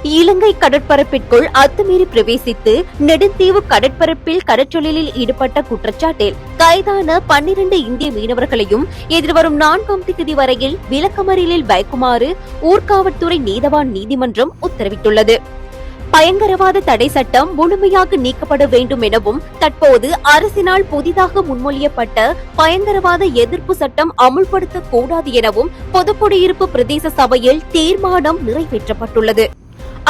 இலங்கை கடற்பரப்பிற்குள் அத்துமீறி பிரவேசித்து நெடுந்தீவு கடற்பரப்பில் கடற்றொழிலில் ஈடுபட்ட குற்றச்சாட்டில் கைதான 12 இந்திய மீனவர்களையும் எதிர்வரும் 4ஆம் தேதி வரையில் விளக்கமறியலில் வைக்குமாறு ஊர்காவல்துறை நீதவான் நீதிமன்றம் உத்தரவிட்டுள்ளது. பயங்கரவாத தடை சட்டம் முழுமையாக நீக்கப்பட வேண்டும் எனவும் தற்போது அரசினால் புதிதாக முன்மொழியப்பட்ட பயங்கரவாத எதிர்ப்பு சட்டம் அமுல்படுத்தக் கூடாது எனவும் பொதுக்குடியிருப்பு பிரதேச சபையில் தீர்மானம் நிறைவேற்றப்பட்டுள்ளது.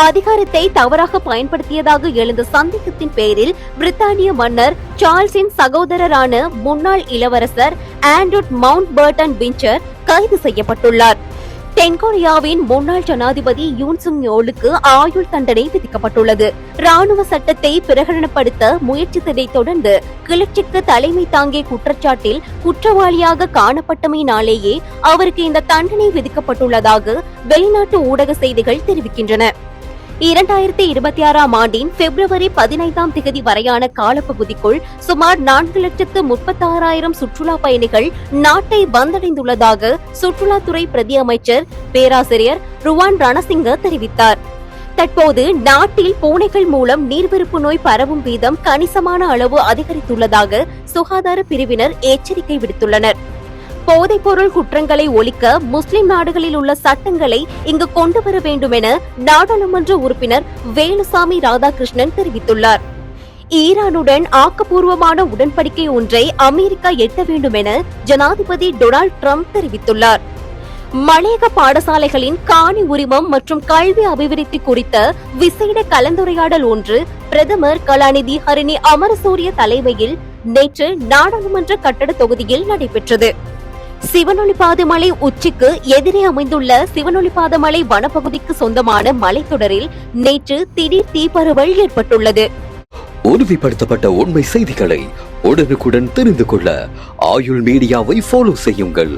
அதிகாரத்தை தவறாக பயன்படுத்தியதாக எழுந்த சந்தேகத்தின் பேரில் பிரித்தானிய மன்னர் சார்ல்ஸின் சகோதரரான முன்னாள் இளவரசர் ஆண்ட்ரூ மவுண்ட் பேர்டன் வின்சர் கைது செய்யப்பட்டுள்ளார். தென்கொரியாவின் முன்னாள் ஜனாதிபதி யூன் சுங் யோலுக்கு ஆயுள் தண்டனை விதிக்கப்பட்டுள்ளது. ராணுவ சட்டத்தை பிரகடனப்படுத்த முயற்சித்ததைத் தொடர்ந்து கிளர்ச்சிக்கு தலைமை தாங்கிய குற்றச்சாட்டில் குற்றவாளியாக காணப்பட்டமையினாலேயே அவருக்கு இந்த தண்டனை விதிக்கப்பட்டுள்ளதாக வெளிநாட்டு ஊடக செய்திகள் தெரிவிக்கின்றன. 2026ஆம் ஆண்டின் பிப்ரவரி 15ஆம் தேதி வரையான காலப்பகுதிக்குள் சுமார் 4,36,000 சுற்றுலா பயணிகள் நாட்டை வந்தடைந்துள்ளதாக சுற்றுலாத்துறை பிரதி அமைச்சர் பேராசிரியர் ருவான் ரணசிங்க தெரிவித்தார். தற்போது நாட்டில் பூனைகள் மூலம் நீர்விருப்பு நோய் பரவும் வீதம் கணிசமான அளவு அதிகரித்துள்ளதாக சுகாதார பிரிவினர் எச்சரிக்கை விடுத்துள்ளனர். போதைப்பொருள் குற்றங்களை ஒழிக்க முஸ்லிம் நாடுகளில் உள்ள சட்டங்களை இங்கு கொண்டு வர வேண்டும் என நாடாளுமன்ற உறுப்பினர் வேலுசாமி ராதாகிருஷ்ணன் தெரிவித்துள்ளார். ஈரானுடன் ஆக்கப்பூர்வமான உடன்படிக்கை ஒன்றை அமெரிக்கா எட்ட வேண்டும் என ஜனாதிபதி டொனால்ட் ட்ரம்ப் தெரிவித்துள்ளார். மலையக பாடசாலைகளின் காணி உரிமம் மற்றும் கல்வி அபிவிருத்தி குறித்த விசேட கலந்துரையாடல் ஒன்று பிரதமர் கலாநிதி ஹரிணி அமரசூரிய தலைமையில் நேற்று நாடாளுமன்ற கட்டட தொகுதியில் நடைபெற்றது. சிவனொளிபாதமலை உச்சிக்கு எதிரே அமைந்துள்ள சிவனொளிபாதமலை வனப்பகுதிக்கு சொந்தமான மலைத்தொடரில் நேற்று திடீர் தீப்பரவல் ஏற்பட்டுள்ளது. உறுதிப்படுத்தப்பட்ட உண்மை செய்திகளை உடனுக்குடன் தெரிந்து கொள்ள ஆயுள் மீடியாவை ஃபாலோ செய்யுங்கள்.